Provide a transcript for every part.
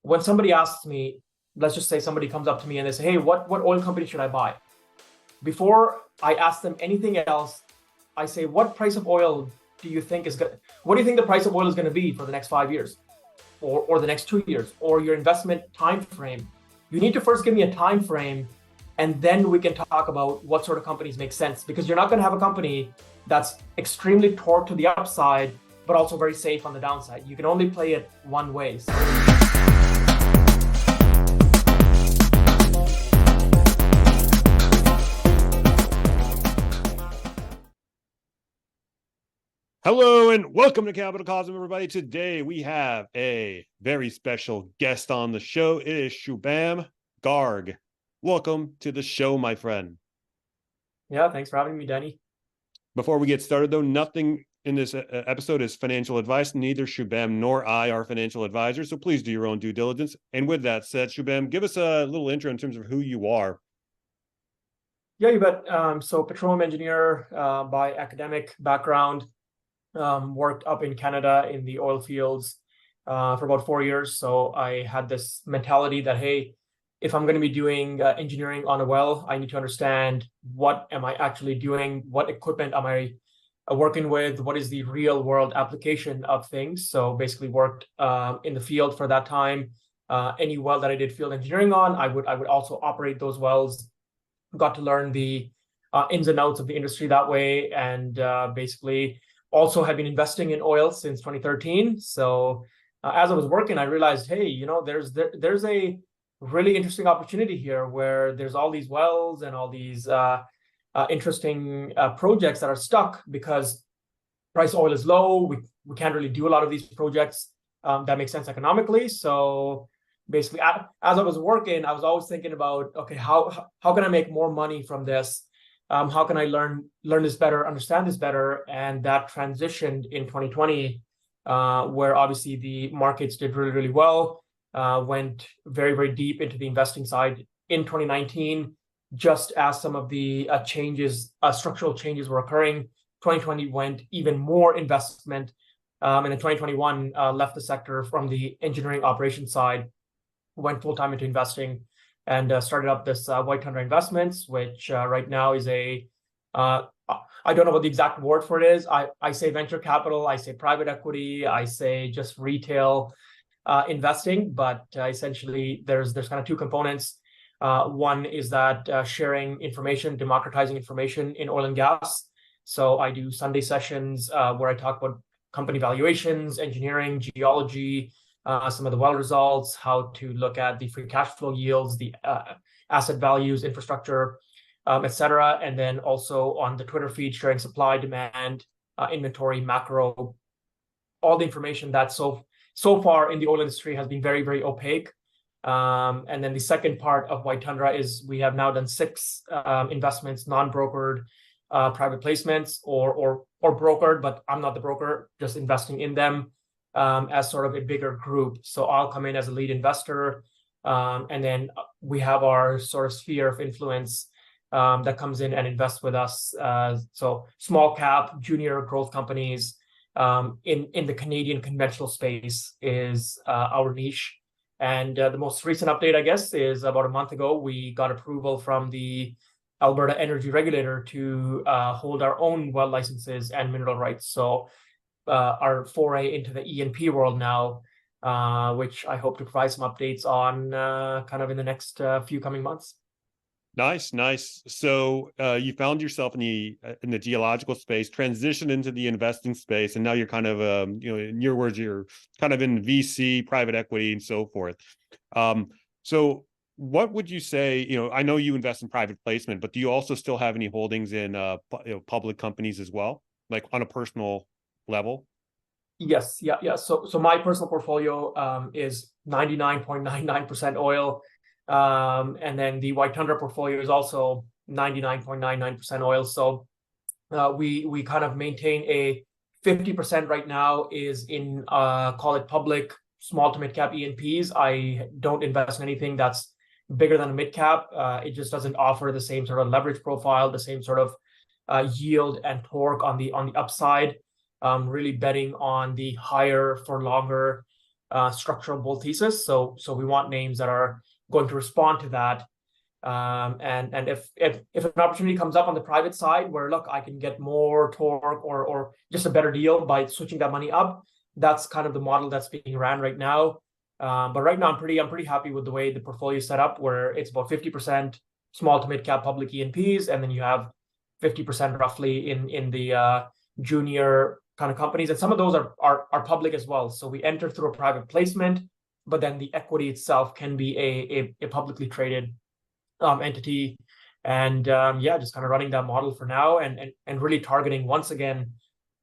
when somebody asks me, let's just say somebody comes up to me and they say, hey, what oil company should I buy? Before I ask them anything else, I say, what price of oil do you think what do you think the price of oil is going to be for the next 5 years or the next 2 years or your investment time frame? You need to first give me a time frame, and then we can talk about what sort of companies make sense, because you're not going to have a company that's extremely torqued to the upside, but also very safe on the downside. You can only play it one way. Hello and welcome to Capital Cosm, everybody. Today we have a very special guest on the show. It is Shubham Garg. Welcome to the show, my friend. Yeah, thanks for having me, Danny. Before we get started, though, nothing in this episode is financial advice. Neither Shubham nor I are financial advisors, so please do your own due diligence. And with that said, Shubham, give us a little intro in terms of who you are. Yeah, you bet. So petroleum engineer by academic background. Worked up in Canada in the oil fields for about 4 years. So I had this mentality that, hey, if I'm going to be doing engineering on a well, I need to understand what am I actually doing, what equipment am I working with, what is the real world application of things. So basically worked in the field for that time. Any well that I did field engineering on, I would also operate those wells. Got to learn the ins and outs of the industry that way, and basically also have been investing in oil since 2013. So as I was working, I realized, hey, there's a really interesting opportunity here where there's all these wells and all these interesting projects that are stuck because price of oil is low. We can't really do a lot of these projects that make sense economically. So basically, as I was working, I was always thinking about, okay, how can I make more money from this? How can I learn this better, understand this better? And that transitioned in 2020, where obviously the markets did really, really well, went very, very deep into the investing side in 2019, just as some of the structural changes were occurring. 2020 went even more investment, and in 2021 left the sector from the engineering operations side, went full-time into investing, and started up this White Tundra Investments, which right now is I don't know what the exact word for it is. I say venture capital, I say private equity, I say just retail investing, but essentially there's kind of two components. One is that sharing information, democratizing information in oil and gas. So I do Sunday sessions where I talk about company valuations, engineering, geology, some of the well results, how to look at the free cash flow yields, the asset values, infrastructure, etc. And then also on the Twitter feed, sharing supply, demand, inventory, macro, all the information that so far in the oil industry has been very, very opaque. And then the second part of White Tundra is we have now done 6 investments, non-brokered private placements or brokered, but I'm not the broker, just investing in them. As sort of a bigger group. So I'll come in as a lead investor, and then we have our sort of sphere of influence that comes in and invests with us. So small cap, junior growth companies in the Canadian conventional space is our niche. And the most recent update, I guess, is about a month ago, we got approval from the Alberta Energy Regulator to hold our own well licenses and mineral rights. So our foray into the E&P world now, which I hope to provide some updates on kind of in the next few coming months. Nice. So you found yourself in the geological space, transitioned into the investing space, and now you're kind of, in your words, you're kind of in VC, private equity, and so forth. So what would you say? I know you invest in private placement, but do you also still have any holdings in public companies as well, like on a personal level? Yes, yeah. So my personal portfolio is 99.99% oil, and then the White Tundra portfolio is also 99.99% oil. So we kind of maintain a 50% right now is in call it public small to mid cap E&Ps. I don't invest in anything that's bigger than a mid cap. It just doesn't offer the same sort of leverage profile, the same sort of yield and torque on the upside. Really betting on the higher for longer structural bull thesis. So we want names that are going to respond to that. And if an opportunity comes up on the private side where, look, I can get more torque or just a better deal by switching that money up, that's kind of the model that's being ran right now. But right now, I'm pretty happy with the way the portfolio is set up, where it's about 50% small to mid cap public E&Ps, and then you have 50% roughly in the junior kind of companies, and some of those are public as well. So we enter through a private placement, but then the equity itself can be a publicly traded entity. And yeah, just kind of running that model for now, and really targeting, once again,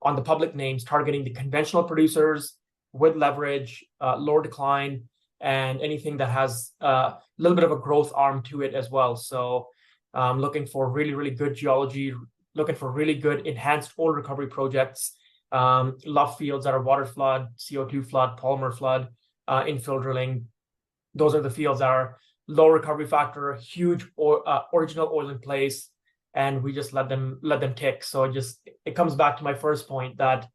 on the public names, targeting the conventional producers with leverage, lower decline, and anything that has a little bit of a growth arm to it as well. So looking for really good geology, looking for really good enhanced oil recovery projects, love fields that are water flood, CO2 flood, polymer flood, infill drilling. Those are the fields that are low recovery factor, huge original oil in place, and we just let them tick. So it comes back to my first point that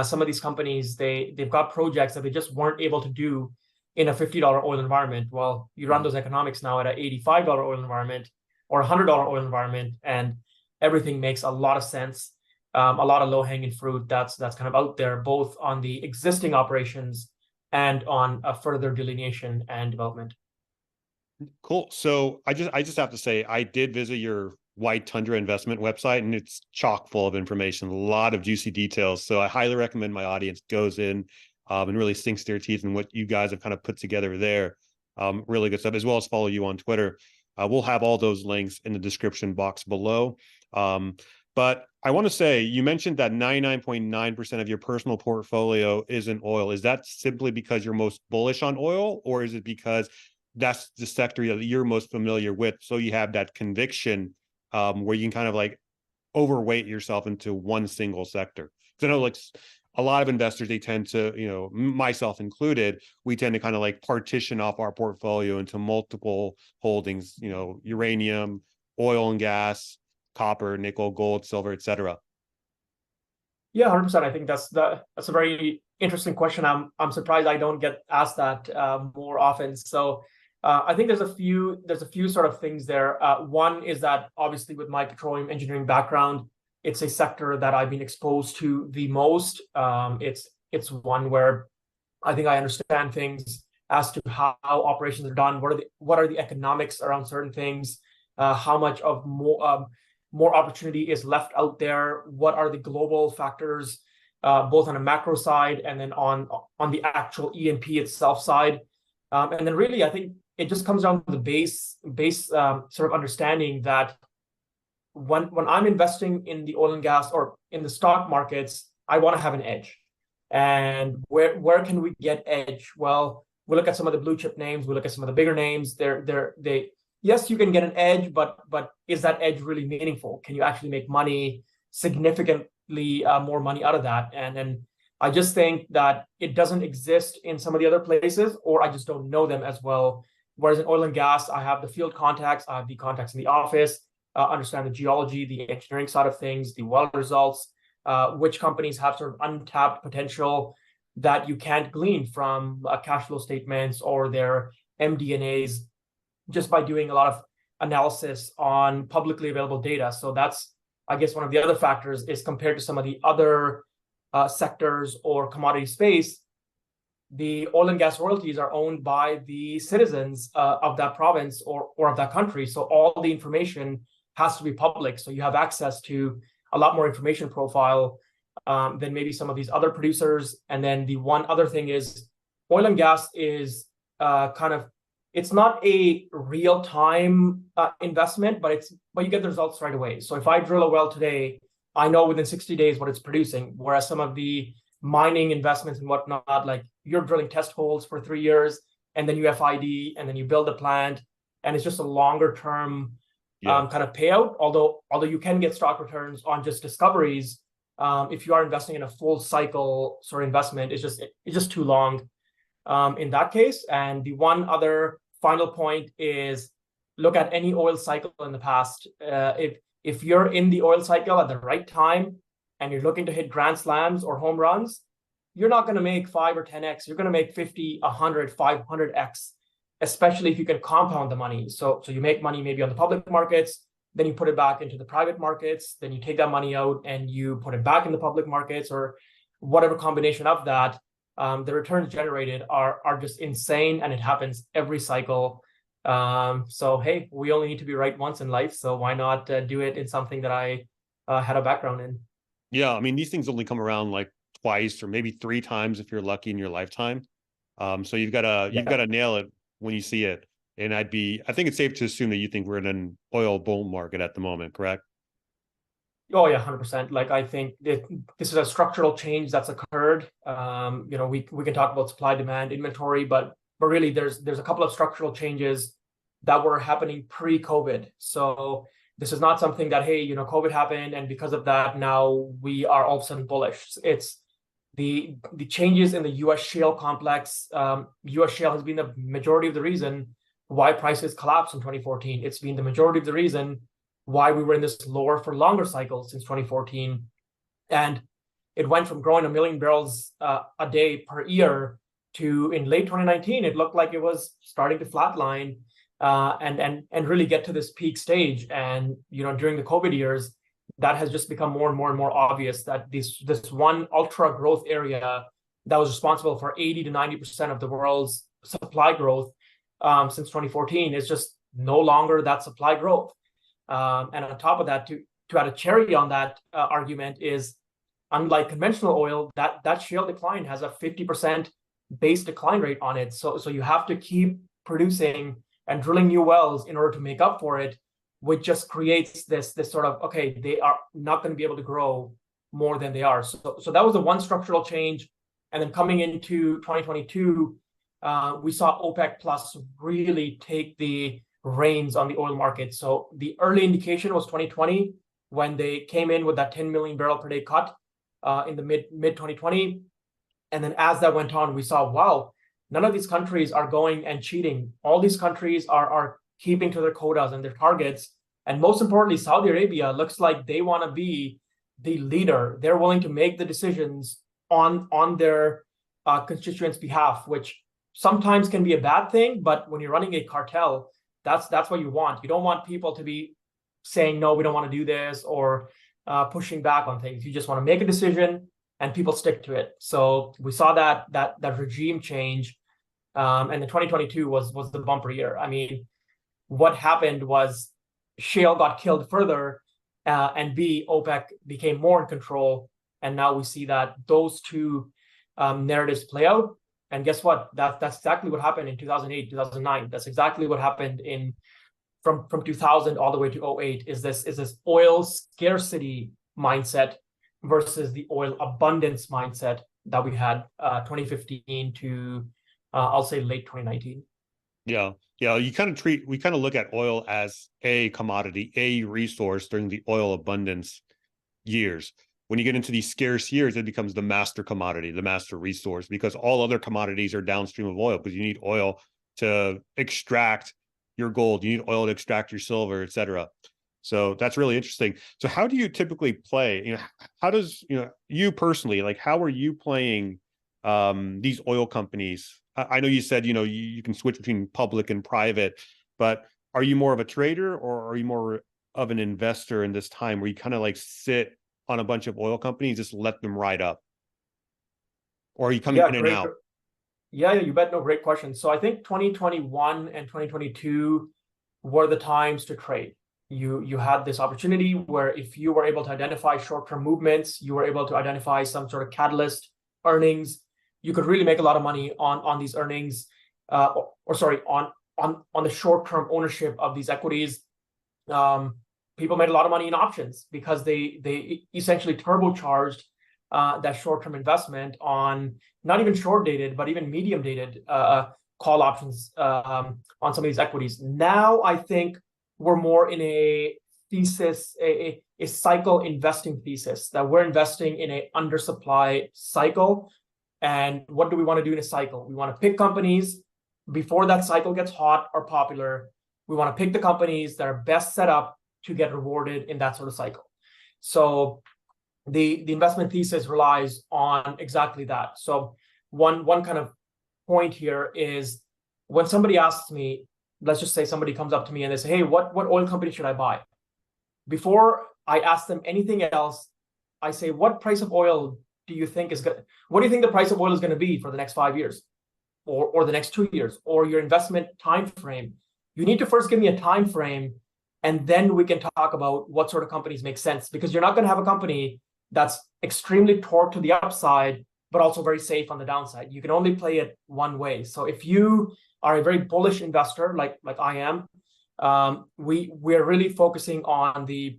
some of these companies, they've got projects that they just weren't able to do in a $50 oil environment. Well, you run those economics now at an $85 oil environment or $100 oil environment, and everything makes a lot of sense. A lot of low-hanging fruit that's kind of out there, both on the existing operations and on a further delineation and development. Cool. So I just have to say, I did visit your White Tundra investment website, and it's chock full of information, a lot of juicy details. So I highly recommend my audience goes in and really sinks their teeth in what you guys have kind of put together there. Really good stuff, as well as follow you on Twitter. We'll have all those links in the description box below. But I want to say, you mentioned that 99.9% of your personal portfolio is in oil. Is that simply because you're most bullish on oil, or is it because that's the sector that you're most familiar with, so you have that conviction where you can kind of like overweight yourself into one single sector? Because I know, like, a lot of investors, they tend to, myself included, we tend to kind of like partition off our portfolio into multiple holdings, uranium, oil and gas, copper, nickel, gold, silver, etc. Yeah, 100%. I think that's a very interesting question. I'm surprised I don't get asked that more often. So I think there's a few sort of things there. One is that, obviously, with my petroleum engineering background, it's a sector that I've been exposed to the most. It's one where I think I understand things as to how operations are done. What are the economics around certain things? How much of more opportunity is left out there? What are the global factors, both on a macro side and then on the actual E&P itself side? And then really, I think it just comes down to the base sort of understanding that when I'm investing in the oil and gas or in the stock markets, I want to have an edge. And where can we get edge? Well, we look at some of the blue chip names, we look at some of the bigger names. Yes, you can get an edge, but is that edge really meaningful? Can you actually make money, significantly more money out of that? And I just think that it doesn't exist in some of the other places, or I just don't know them as well. Whereas in oil and gas, I have the field contacts, I have the contacts in the office, understand the geology, the engineering side of things, the well results, which companies have sort of untapped potential that you can't glean from cash flow statements or their MD&As just by doing a lot of analysis on publicly available data. So that's, I guess, one of the other factors is, compared to some of the other sectors or commodity space, the oil and gas royalties are owned by the citizens of that province or of that country. So all the information has to be public. So you have access to a lot more information profile than maybe some of these other producers. And then the one other thing is, oil and gas is it's not a real-time investment, but you get the results right away. So if I drill a well today, I know within 60 days what it's producing. Whereas some of the mining investments and whatnot, like, you're drilling test holes for 3 years, and then you FID, and then you build a plant, and it's just a longer term kind of payout. Although you can get stock returns on just discoveries, if you are investing in a full cycle sort of investment, it's just too long in that case. And the one other final point is, look at any oil cycle in the past. If you're in the oil cycle at the right time and you're looking to hit grand slams or home runs, you're not going to make 5 or 10x. You're going to make 50, 100, 500x, especially if you can compound the money. So you make money maybe on the public markets, then you put it back into the private markets, then you take that money out and you put it back in the public markets, or whatever combination of that. The returns generated are just insane, and it happens every cycle. So hey, we only need to be right once in life, so why not do it in something that I had a background in? Yeah, I mean, these things only come around like twice or maybe 3 times if you're lucky in your lifetime. So you've Yeah. got to nail it when you see it. And I think it's safe to assume that you think we're in an oil bull market at the moment, correct? Oh yeah, 100%. Like I think this is a structural change that's occurred. We can talk about supply, demand, inventory, but really there's a couple of structural changes that were happening pre-COVID. So this is not something that, hey, COVID happened and because of that now we are all of a sudden bullish. It's the changes in the U.S. shale complex. U.S. shale has been the majority of the reason why prices collapsed in 2014. It's been the majority of the reason why we were in this lower for longer cycle since 2014. And it went from growing 1 million barrels a day per year to, in late 2019, it looked like it was starting to flatline and really get to this peak stage. And during the COVID years, that has just become more and more and more obvious that this one ultra growth area that was responsible for 80 to 90% of the world's supply growth since 2014 is just no longer that supply growth. And on top of that, to add a cherry on that argument is, unlike conventional oil, that shale decline has a 50% base decline rate on it. So you have to keep producing and drilling new wells in order to make up for it, which just creates this sort of, okay, they are not going to be able to grow more than they are. So that was the one structural change. And then coming into 2022, we saw OPEC Plus really take the reins on the oil market. So the early indication was 2020 when they came in with that 10 million barrel per day cut in the mid 2020. And then as that went on, we saw, wow, none of these countries are going and cheating. All these countries are keeping to their quotas and their targets. And most importantly, Saudi Arabia looks like they want to be the leader. They're willing to make the decisions on their constituents' behalf, which sometimes can be a bad thing. But when you're running a cartel, that's what you want. You don't want people to be saying, no, we don't want to do this, or pushing back on things. You just want to make a decision and people stick to it. So we saw that regime change. And the 2022 was the bumper year. I mean, what happened was shale got killed further, and OPEC became more in control. And now we see that those two narratives play out. And guess what? That's exactly what happened in 2008, 2009. That's exactly what happened from 2000 all the way to 2008. Is this oil scarcity mindset versus the oil abundance mindset that we had 2015 to I'll say late 2019. Yeah. We kind of look at oil as a commodity, a resource during the oil abundance years. When you get into these scarce years, it becomes the master commodity, the master resource, because all other commodities are downstream of oil, because you need oil to extract your gold, you need oil to extract your silver, et cetera. So that's really interesting. So how do you typically play? How does, you personally, like, how are you playing these oil companies? I know you said, you can switch between public and private, but are you more of a trader or are you more of an investor in this time where you kind of like sit on a bunch of oil companies, just let them ride up? Or are you coming in and out? Yeah, you bet. No, great question. So I think 2021 and 2022 were the times to trade. You had this opportunity where if you were able to identify short-term movements, you were able to identify some sort of catalyst earnings, you could really make a lot of money on these earnings, on the short-term ownership of these equities. People made a lot of money in options because they essentially turbocharged that short-term investment on not even short-dated, but even medium-dated call options on some of these equities. Now I think we're more in a thesis, a cycle investing thesis, that we're investing in an undersupply cycle. And what do we want to do in a cycle? We want to pick companies before that cycle gets hot or popular. We want to pick the companies that are best set up to get rewarded in that sort of cycle. So the investment thesis relies on exactly that. So one kind of point here is when somebody asks me, let's just say somebody comes up to me and they say, hey, what oil company should I buy? Before I ask them anything else, I say, what price of oil do you think is good? What do you think the price of oil is going to be for the next 5 years, or the next 2 years, or your investment time frame? You need to first give me a time frame, and then we can talk about what sort of companies make sense, because you're not going to have a company that's extremely torqued to the upside, but also very safe on the downside. You can only play it one way. So if you are a very bullish investor, like I am, we're really focusing on the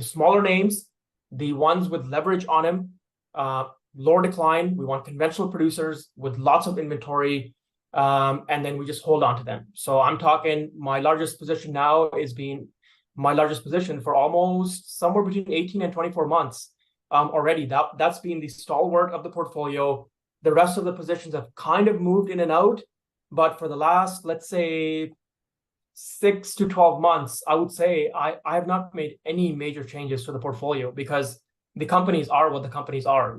smaller names, the ones with leverage on them, lower decline. We want conventional producers with lots of inventory, and then we just hold on to them. So I'm talking, my largest position now is being my largest position for almost somewhere between 18 and 24 months already. That's been the stalwart of the portfolio. The rest of the positions have kind of moved in and out, but for the last, let's say, 6 to 12 months, I would say I have not made any major changes to the portfolio, because the companies are what the companies are.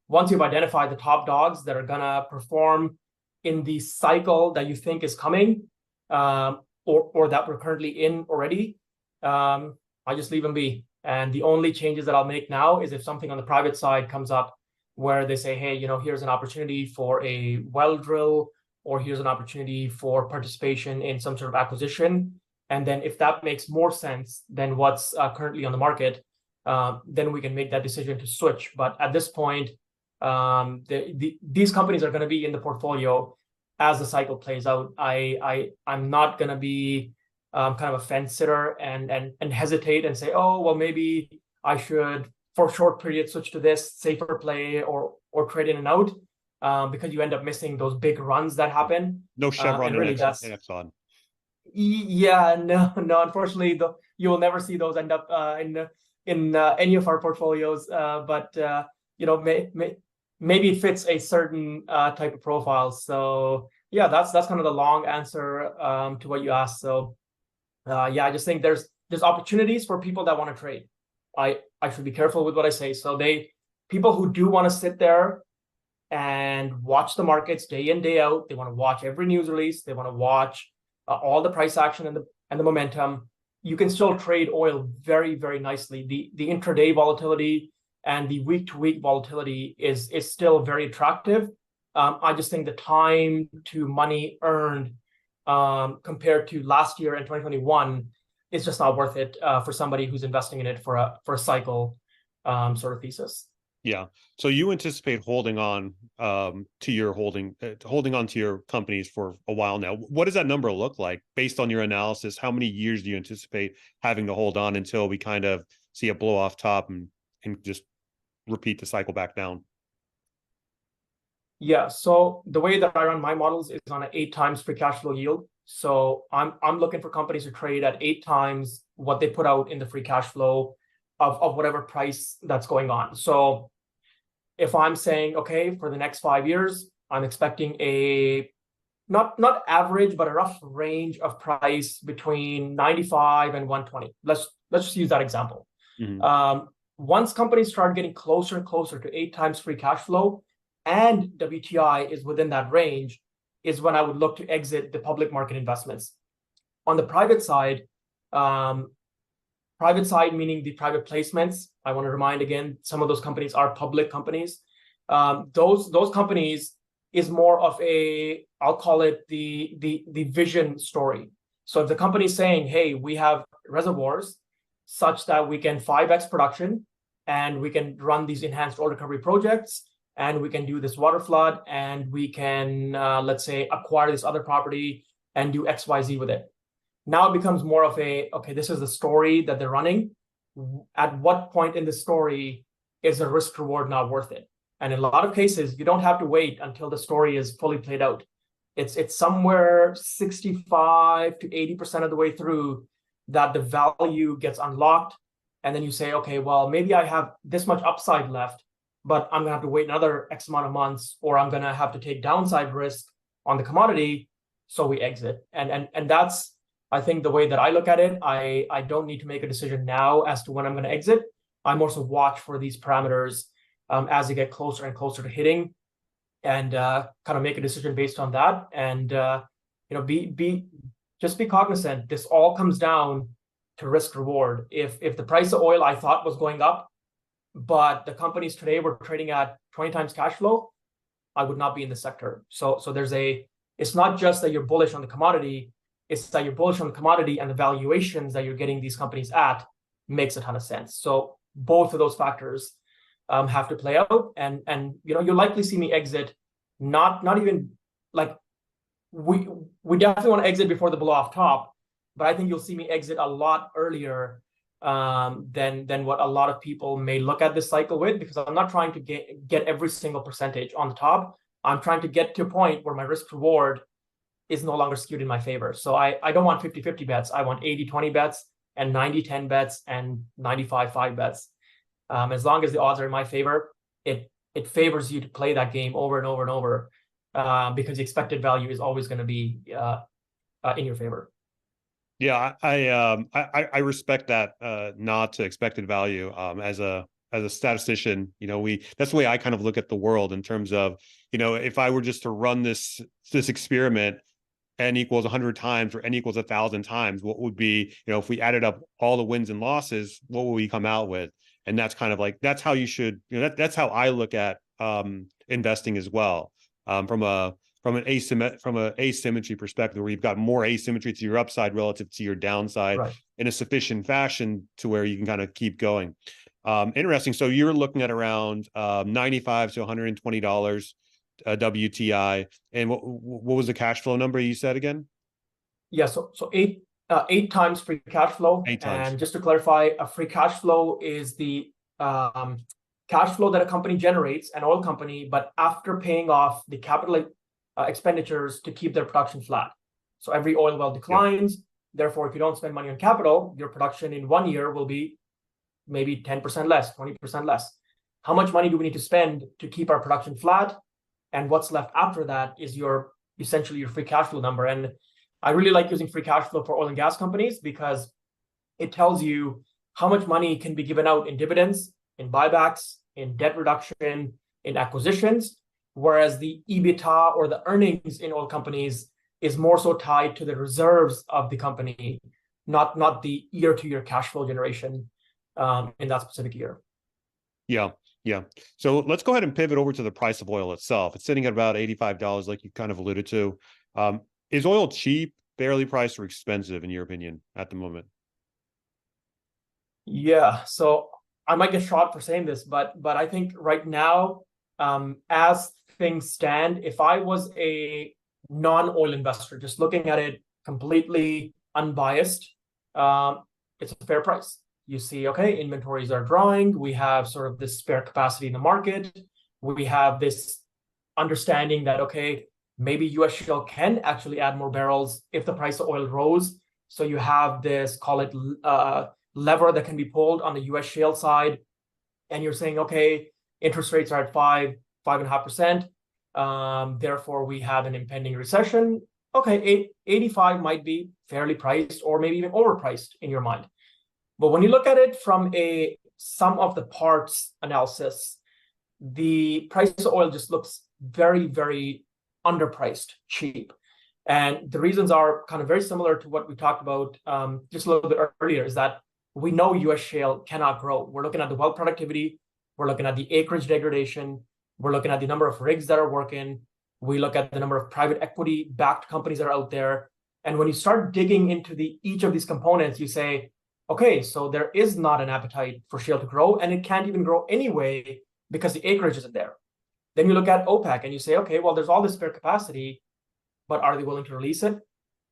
Once you've identified the top dogs that are gonna perform in the cycle that you think is coming, or that we're currently in already, I just leave them be. And the only changes that I'll make now is if something on the private side comes up where they say, hey, here's an opportunity for a well drill, or here's an opportunity for participation in some sort of acquisition. And then if that makes more sense than what's currently on the market, then we can make that decision to switch. But at this point, these companies are going to be in the portfolio as the cycle plays out. I'm not going to be kind of a fence sitter and hesitate and say, oh, well, maybe I should, for a short period, switch to this safer play or trade in and out. Because you end up missing those big runs that happen. No Chevron and really and Exxon. Yeah, no, unfortunately, you will never see those end up in any of our portfolios. But maybe it fits a certain type of profile. So yeah, that's kind of the long answer to what you asked. So yeah, I just think there's opportunities for people that want to trade. I should be careful with what I say. So people who do want to sit there and watch the markets day in, day out, they want to watch every news release, they want to watch all the price action and the momentum. You can still trade oil very, very nicely. The intraday volatility and the week-to-week volatility is still very attractive. I just think the time to money earned compared to last year and 2021 is just not worth it for somebody who's investing in it for a cycle sort of thesis. Yeah. So you anticipate holding on to your holding on to your companies for a while now. What does that number look like based on your analysis? How many years do you anticipate having to hold on until we kind of see a blow off top and just repeat the cycle back down? Yeah. So the way that I run my models is on an 8 times free cash flow yield. So I'm looking for companies to trade at 8 times what they put out in the free cash flow of whatever price that's going on. So if I'm saying, okay, for the next 5 years, I'm expecting a not average, but a rough range of price between 95 and 120. Let's just use that example. Mm-hmm. Once companies start getting closer and closer to 8 times free cash flow, and WTI is within that range, is when I would look to exit the public market investments. On the private side meaning the private placements, I want to remind again, some of those companies are public companies. Those companies is more of I'll call it the vision story. So if the company is saying, hey, we have reservoirs such that we can 5x production, and we can run these enhanced oil recovery projects, and we can do this water flood, and we can, let's say, acquire this other property and do XYZ with it. Now it becomes more of okay, this is the story that they're running. At what point in the story is the risk reward not worth it? And in a lot of cases, you don't have to wait until the story is fully played out. It's somewhere 65 to 80% of the way through that the value gets unlocked. And then you say, okay, well, maybe I have this much upside left, but I'm gonna have to wait another X amount of months, or I'm gonna have to take downside risk on the commodity. So we exit. And that's, I think, the way that I look at it. I don't need to make a decision now as to when I'm going to exit. I'm also watch for these parameters as they get closer and closer to hitting, and kind of make a decision based on that. And just be cognizant. This all comes down to risk reward. If the price of oil I thought was going up, but the companies today were trading at 20 times cash flow, I would not be in the sector. So it's not just that you're bullish on the commodity, it's that you're bullish on the commodity, and the valuations that you're getting these companies at makes a ton of sense. So both of those factors have to play out, and you'll likely see me exit, not even like we definitely want to exit before the blow off top, but I think you'll see me exit a lot earlier than what a lot of people may look at this cycle with, because I'm not trying to get every single percentage on the top. I'm trying to get to a point where my risk reward is no longer skewed in my favor. So I don't want 50-50 bets. I want 80-20 bets and 90-10 bets and 95-5 bets. As long as the odds are in my favor, it favors you to play that game over and over and over, because the expected value is always going to be in your favor. Yeah, I respect that nod to expected value. As a statistician, that's the way I kind of look at the world in terms of, if I were just to run this experiment, n equals 100 times or n equals 1,000 times, what would be, if we added up all the wins and losses, what would we come out with? And that's kind of like, that's how you should, that's how I look at investing as well, from an asymmetry perspective, where you've got more asymmetry to your upside relative to your downside, Right. in a sufficient fashion to where you can kind of keep going. Interesting. So you're looking at around $95 to $120 WTI, and what was the cash flow number you said again? Yeah, so eight times free cash flow. 8 times. And just to clarify, a free cash flow is the cash flow that a company generates, an oil company, but after paying off the capital expenditures to keep their production flat. So every oil well declines. Yep. Therefore, if you don't spend money on capital, your production in 1 year will be maybe 10% less, 20% less. How much money do we need to spend to keep our production flat? And what's left after that is essentially your free cash flow number. And I really like using free cash flow for oil and gas companies, because it tells you how much money can be given out in dividends, in buybacks, in debt reduction, in acquisitions, whereas the EBITDA or the earnings in oil companies is more so tied to the reserves of the company, not the year-to-year cash flow generation in that specific year. Yeah. So let's go ahead and pivot over to the price of oil itself. It's sitting at about $85, like you kind of alluded to. Is oil cheap, barely priced, or expensive in your opinion at the moment? Yeah, so I might get shot for saying this, but I think right now, as things stand, if I was a non-oil investor, just looking at it completely unbiased, it's a fair price. You see, okay, inventories are drawing. We have sort of this spare capacity in the market. We have this understanding that, okay, maybe US shale can actually add more barrels if the price of oil rose. So you have this, call it lever that can be pulled on the US shale side. And you're saying, okay, interest rates are at 5.5%. Therefore, we have an impending recession. Okay, 85 might be fairly priced, or maybe even overpriced in your mind. But when you look at it from a sum of the parts analysis, the price of oil just looks very, very underpriced, cheap. And the reasons are kind of very similar to what we talked about just a little bit earlier, is that we know US shale cannot grow. We're looking at the well productivity. We're looking at the acreage degradation. We're looking at the number of rigs that are working. We look at the number of private equity backed companies that are out there. And when you start digging into each of these components, you say, okay, so there is not an appetite for shale to grow, and it can't even grow anyway because the acreage isn't there. Then you look at OPEC and you say, okay, well, there's all this spare capacity, but are they willing to release it?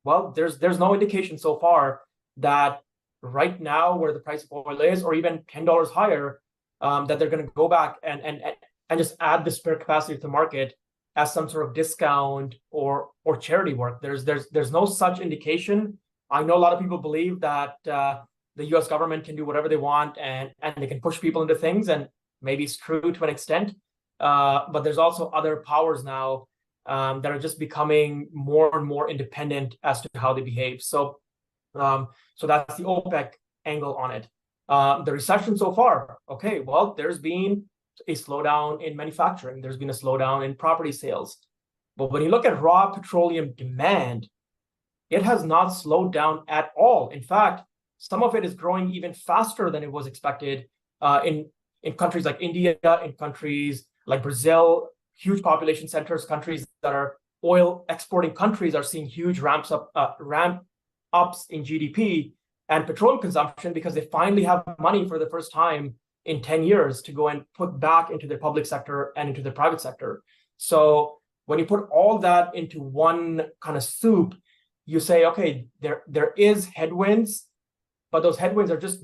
Well, there's no indication so far that right now, where the price of oil is, or even $10 higher, that they're going to go back and just add the spare capacity to the market as some sort of discount or charity work. There's no such indication. I know a lot of people believe that the US government can do whatever they want and they can push people into things, and maybe it's true to an extent. But there's also other powers now that are just becoming more and more independent as to how they behave. So that's the OPEC angle on it. The recession so far, okay, well, there's been a slowdown in manufacturing. There's been a slowdown in property sales. But when you look at raw petroleum demand, it has not slowed down at all. In fact, some of it is growing even faster than it was expected in countries like India, in countries like Brazil, huge population centers, countries that are oil exporting countries are seeing huge ramp ups in GDP and petroleum consumption because they finally have money for the first time in 10 years to go and put back into the public sector and into the private sector. So when you put all that into one kind of soup, you say, okay, there is headwinds, but those headwinds are just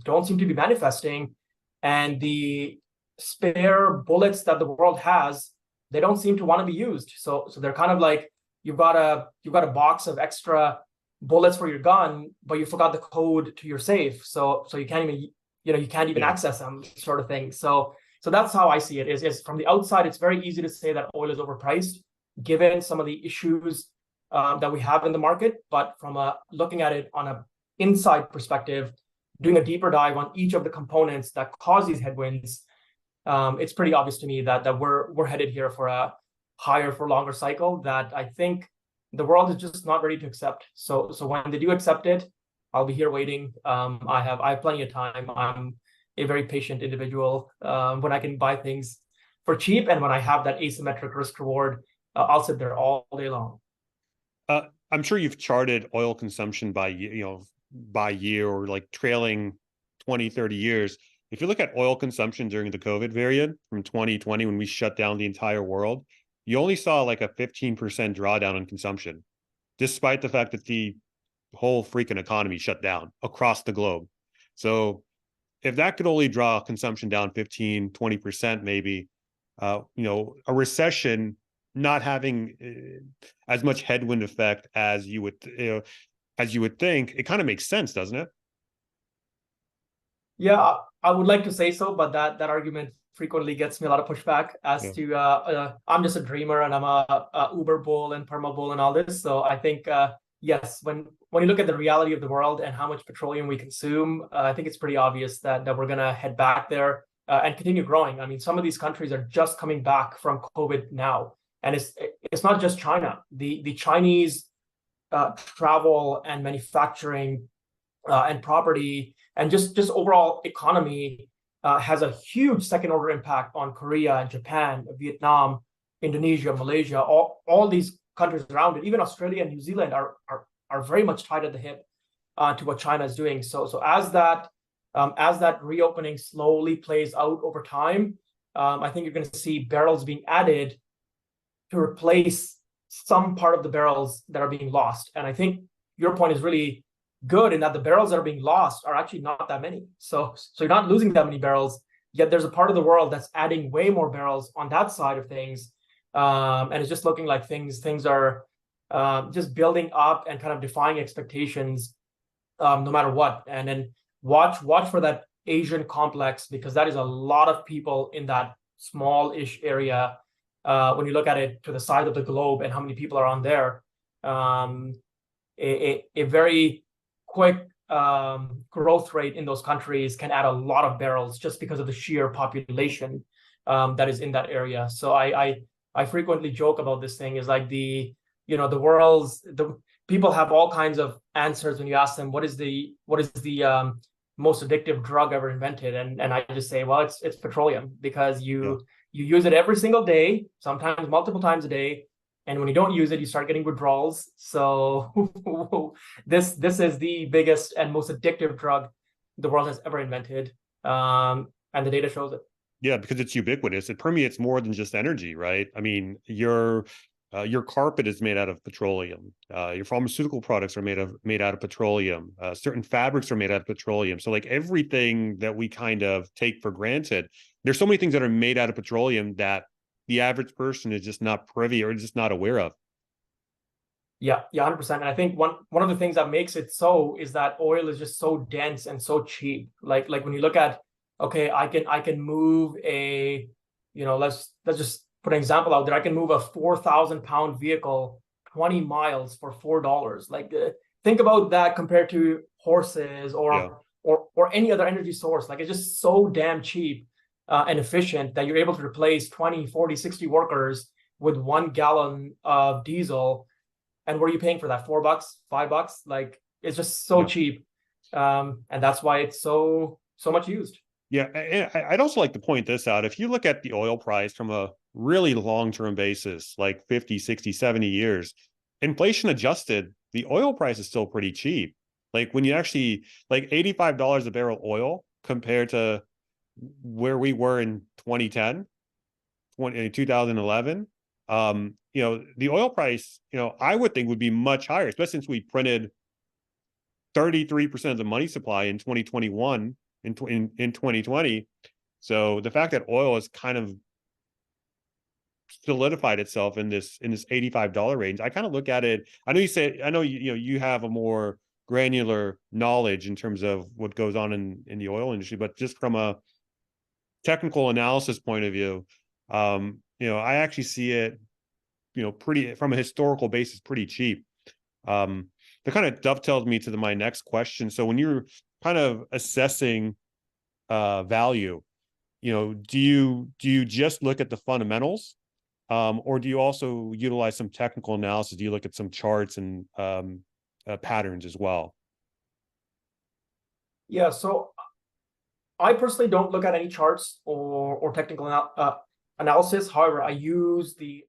don't seem to be manifesting. And the spare bullets that the world has, they don't seem to want to be used. So they're kind of like you've got a box of extra bullets for your gun, but you forgot the code to your safe. So you can't even you can't even access them, sort of thing. So that's how I see it. Is from the outside, it's very easy to say that oil is overpriced, given some of the issues that we have in the market. But from looking at it on a inside perspective, doing a deeper dive on each of the components that cause these headwinds, it's pretty obvious to me that we're headed here for a higher for longer cycle that I think the world is just not ready to accept. So when they do accept it, I'll be here waiting. I have plenty of time. I'm a very patient individual. When I can buy things for cheap and when I have that asymmetric risk reward, I'll sit there all day long. I'm sure you've charted oil consumption by year or like trailing 20, 30 years. If you look at oil consumption during the COVID variant from 2020, when we shut down the entire world, you only saw like a 15% drawdown in consumption, despite the fact that the whole freaking economy shut down across the globe. So if that could only draw consumption down 15, 20%, maybe, a recession not having as much headwind effect as you would think, it kind of makes sense, doesn't it? Yeah, I would like to say so, but that argument frequently gets me a lot of pushback as to I'm just a dreamer and I'm a Uber bull and perma bull and all this. So I think yes, when you look at the reality of the world and how much petroleum we consume, I think it's pretty obvious that we're gonna head back there and continue growing. I mean, some of these countries are just coming back from COVID now, and it's not just China. The Chinese travel and manufacturing and property and just overall economy has a huge second order impact on Korea and Japan, Vietnam, Indonesia, Malaysia, all these countries around it. Even Australia and New Zealand are very much tied at the hip to what China is doing. So as that reopening slowly plays out over time, I think you're going to see barrels being added to replace some part of the barrels that are being lost. And I think your point is really good in that the barrels that are being lost are actually not that many. So you're not losing that many barrels, yet there's a part of the world that's adding way more barrels on that side of things. And it's just looking like things are just building up and kind of defying expectations no matter what. And then watch for that Asian complex, because that is a lot of people in that small-ish area. When you look at it to the side of the globe and how many people are on there, a very quick growth rate in those countries can add a lot of barrels just because of the sheer population that is in that area. So I frequently joke about this thing is like the people have all kinds of answers when you ask them what is the most addictive drug ever invented, and I just say, well, it's petroleum, because you use it every single day, sometimes multiple times a day. And when you don't use it, you start getting withdrawals. So this is the biggest and most addictive drug the world has ever invented. And the data shows it. Yeah, because it's ubiquitous. It permeates more than just energy, right? I mean, your carpet is made out of petroleum. Your pharmaceutical products are made out of petroleum. Certain fabrics are made out of petroleum. So like everything that we kind of take for granted, there's so many things that are made out of petroleum that the average person is just not privy or just not aware of. Yeah, 100%. And I think one of the things that makes it so is that oil is just so dense and so cheap. Like when you look at, okay, I can move a, let's just put an example out there. I can move a 4,000-pound vehicle 20 miles for $4. Like think about that compared to horses or or any other energy source. Like, it's just so damn cheap and efficient that you're able to replace 20, 40, 60 workers with 1 gallon of diesel. And what are you paying for that? $4, $5? Like, it's just so Yeah. cheap. And that's why it's so much used. Yeah, I'd also like to point this out. If you look at the oil price from a really long-term basis, like 50, 60, 70 years, inflation adjusted, the oil price is still pretty cheap. Like when you actually, like $85 a barrel oil compared to where we were in 2010, 2011, the oil price, I would think would be much higher, especially since we printed 33% of the money supply in 2021 in 2020. So the fact that oil has kind of solidified itself in this $85 range, I kind of look at it. I know you say, I know you have a more granular knowledge in terms of what goes on in the oil industry, but just from a technical analysis point of view, I actually see it, pretty, from a historical basis, pretty cheap. That kind of dovetails me to my next question. So when you're kind of assessing value, do you just look at the fundamentals, or do you also utilize some technical analysis? Do you look at some charts and patterns as well? Yeah, so I personally don't look at any charts or technical analysis. However, I use the